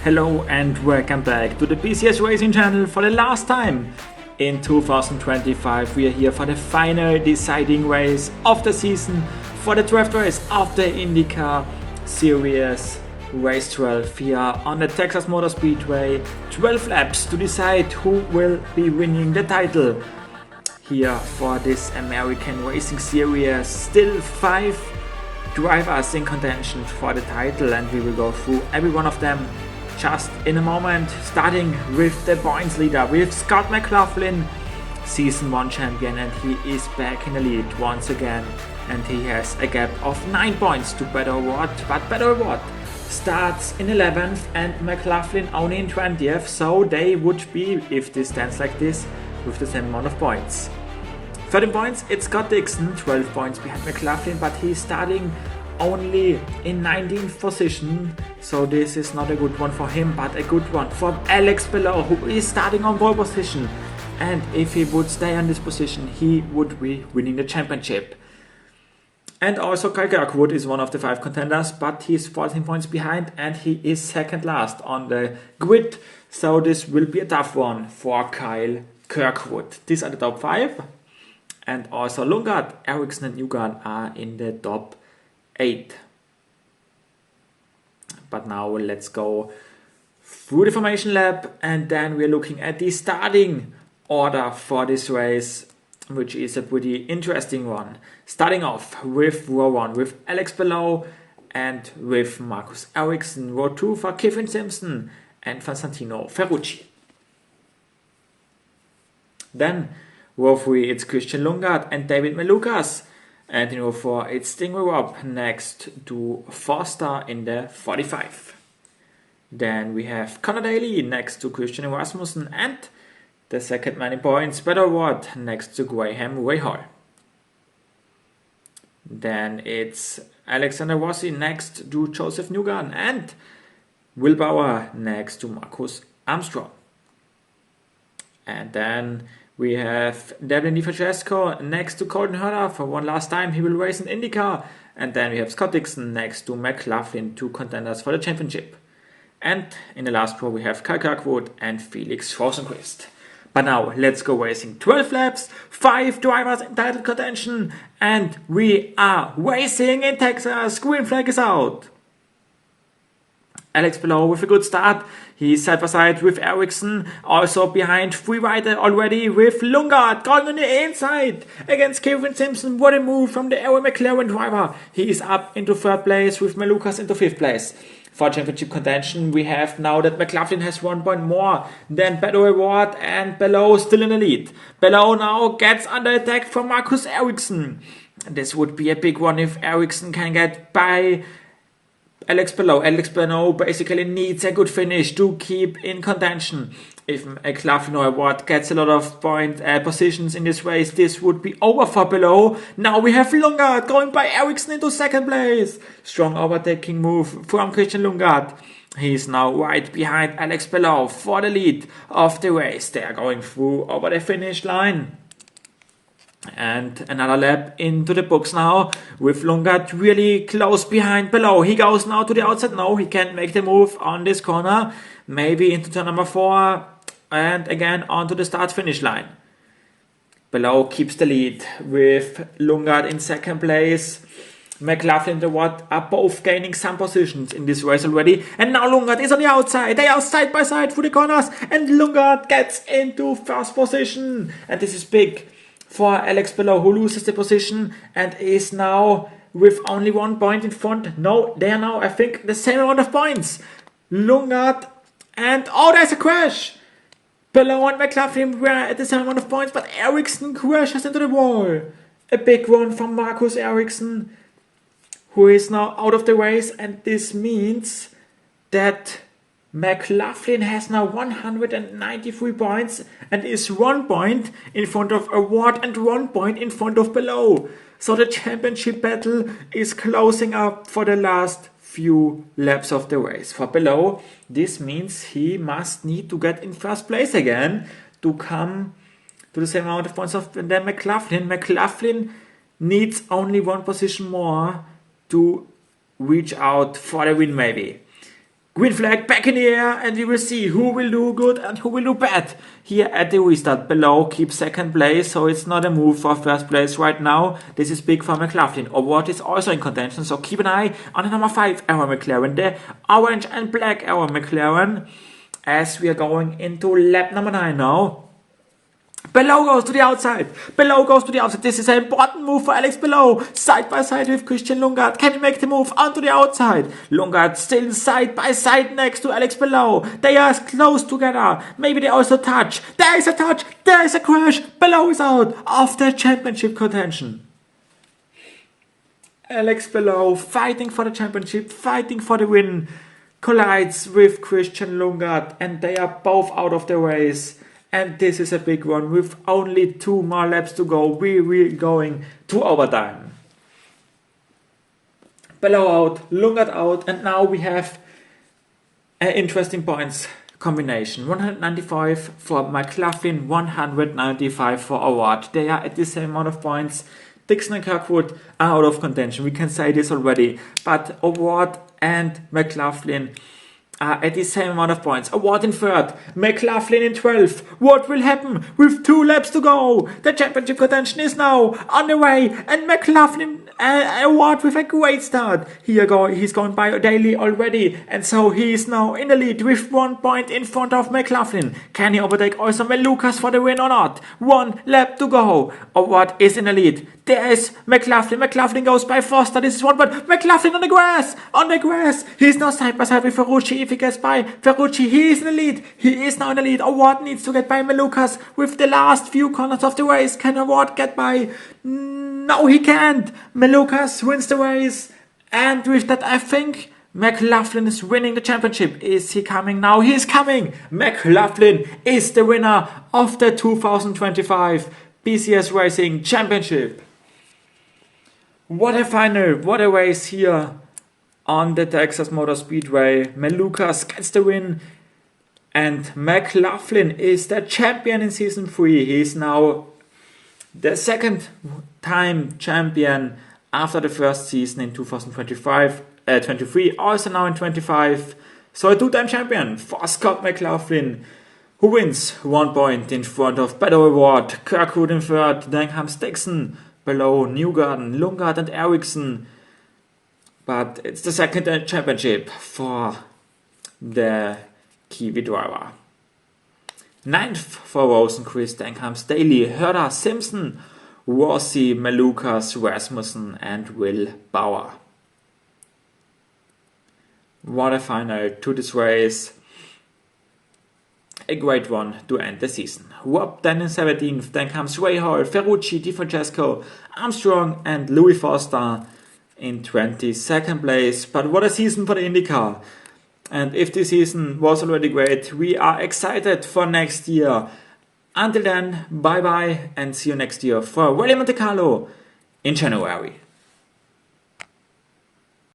Hello and welcome back to the PCS Racing channel for the last time. In 2025 we are here for the final deciding race of the season for the 12th race of the IndyCar Series Race 12 here on the Texas Motor Speedway. 12 laps to decide who will be winning the title here for this American Racing Series. Still 5 drivers in contention for the title, and we will go through every one of them just in a moment, starting with the points leader, with Scott McLaughlin, Season 1 champion, and he is back in the lead once again, and he has a gap of 9 points to Beto O'Rourke, but Beto O'Rourke starts in 11th and McLaughlin only in 20th, so they would be, if this stands like this, with the same amount of points. 13 points, it's Scott Dixon, 12 points behind McLaughlin, but he's starting only in 19th position, so this is not a good one for him, but a good one for Alex Below, who is starting on pole position, and if he would stay on this position, he would be winning the championship. And also Kyle Kirkwood is one of the 5 contenders, but he's 14 points behind and he is second last on the grid, so this will be a tough one for Kyle Kirkwood. These are the top 5, and also Lundgaard, Ericsson and Newgarden are in the top 8. But now let's go through the formation lap, and then we're looking at the starting order for this race, which is a pretty interesting one. Starting off with row 1 with Alex Below and with Marcus Ericsson. Row 2 for Kevin Simpson and Constantino Ferrucci. Then row 3 it's Christian Lundgaard and David Malukas. And in row 4 it's Stingray Robb next to Forster in the 45. Then we have Conor Daly next to Christian Rasmussen, and the second man in points, Beto O'Rourke next to Graham Rahal. Then it's Alexander Rossi next to Joseph Newgarden, and Will Bauer next to Marcus Armstrong. And then we have Devlin DeFrancesco next to Colton Herta for one last time. He will race in IndyCar. And then we have Scott Dixon next to McLaughlin, 2 contenders for the championship. And in the last row we have Kyle Kirkwood and Felix Rosenqvist. But now let's go racing. 12 laps, 5 drivers in title contention, and we are racing in Texas. Green flag is out. Alex Below with a good start. He's side by side with Ericsson, also behind free rider already with Lundgaard going on the inside against Kevin Simpson. What a move from the Arrow McLaren driver. He is up into 3rd place with Malukas into 5th place. For championship contention, we have now that McLaughlin has 1 point more than Beto O'Rourke, and Below still in the lead. Below now gets under attack from Marcus Ericsson. This would be a big one if Ericsson can get by Alex Below. Alex Below basically needs a good finish to keep in contention. If McLaughlin or O'Rourke gets a lot of positions in this race, this would be over for Below. Now we have Lundgaard going by Ericsson into 2nd place. Strong overtaking move from Christian Lundgaard. He's now right behind Alex Below for the lead of the race. They are going through over the finish line. And another lap into the books now, with Lundgaard really close behind Below. He goes now to the outside. No, he can't make the move on this corner. Maybe into turn number 4, and again onto the start-finish line. Below keeps the lead with Lundgaard in 2nd place. McLaughlin and O'Rourke are both gaining some positions in this race already. And now Lundgaard is on the outside. They are side by side through the corners, and Lundgaard gets into 1st position. And this is big for Alex Below, who loses the position and is now with only 1 point in front. No, they are now, I think, the same amount of points. Lundgaard and, oh, there's a crash. Below and McLaughlin were at the same amount of points, but Ericsson crashes into the wall. A big one from Marcus Ericsson, who is now out of the race, and this means that McLaughlin has now 193 points and is 1 point in front of O'Rourke and 1 point in front of Below. So the championship battle is closing up for the last few laps of the race. For Below, this means he must need to get in 1st place again to come to the same amount of points of than McLaughlin. McLaughlin needs only 1 position more to reach out for the win maybe. Green flag back in the air, and we will see who will do good and who will do bad. Here at the restart, below keeps second place, so it's not a move for first place right now. This is big for McLaughlin. Award is also in contention, so keep an eye on the number 5 Arrow McLaren, the orange and black Arrow McLaren, as we are going into lap number 9 now. Below goes to the outside. Below goes to the outside. This is an important move for Alex Below. Side by side with Christian Lungard. Can he make the move onto the outside? Lungard still side by side next to Alex Below. They are close together. Maybe they also touch. There is a touch. There is a crash. Below is out of the championship contention. Alex Below fighting for the championship, fighting for the win, collides with Christian Lungard, and they are both out of the race. And this is a big one. With only 2 more laps to go, we will going to overtime. Below out, Lungard out, and now we have an interesting points combination. 195 for McLaughlin, 195 for Award. They are at the same amount of points. Dixon and Kirkwood are out of contention. We can say this already. But Award and McLaughlin are at the same amount of points. Award in 3rd, McLaughlin in 12th. What will happen with 2 laps to go? The championship contention is now on the way, and McLaughlin Award with a great start. He's going by daily already, and so he is now in the lead with 1 point in front of McLaughlin. Can he overtake also Lucas for the win or not? 1 lap to go. Award is in the lead. There is McLaughlin. McLaughlin goes by Foster. This is 1 point. McLaughlin on the grass. On the grass. He's now side by side with Ferrucci. If he gets by Ferrucci, he is in the lead. He is now in the lead. Award needs to get by Lucas with the last few corners of the race. Can Award get by? No, he can't. Lucas wins the race. And with that, I think McLaughlin is winning the championship. Is he coming now? He is coming. McLaughlin is the winner of the 2025 BCS Racing Championship. What a final, what a race here on the Texas Motor Speedway. Lucas gets the win, and McLaughlin is the champion in Season 3. He is now the 2nd time champion after the first season in 2023, also now in 25. So a 2-time champion for Scott McLaughlin, who wins 1 point in front of Better Award, Kirkwood in 3rd, Denham, Dixon, below Newgarden, Lungard and Ericsson. But it's the 2nd championship for the Kiwi driver. 9th for Rosenquist, Denham, Staley, Herder, Simpson, Rossi, Malukas, Rasmussen and Will Bauer. What a final to this race. A great one to end the season. Rob then in 17th, then comes Ray Hall, Ferrucci, Di Francesco, Armstrong and Louis Foster in 22nd place. But what a season for the IndyCar. And if this season was already great, we are excited for next year. Until then, bye bye and see you next year for Rally Monte Carlo in January.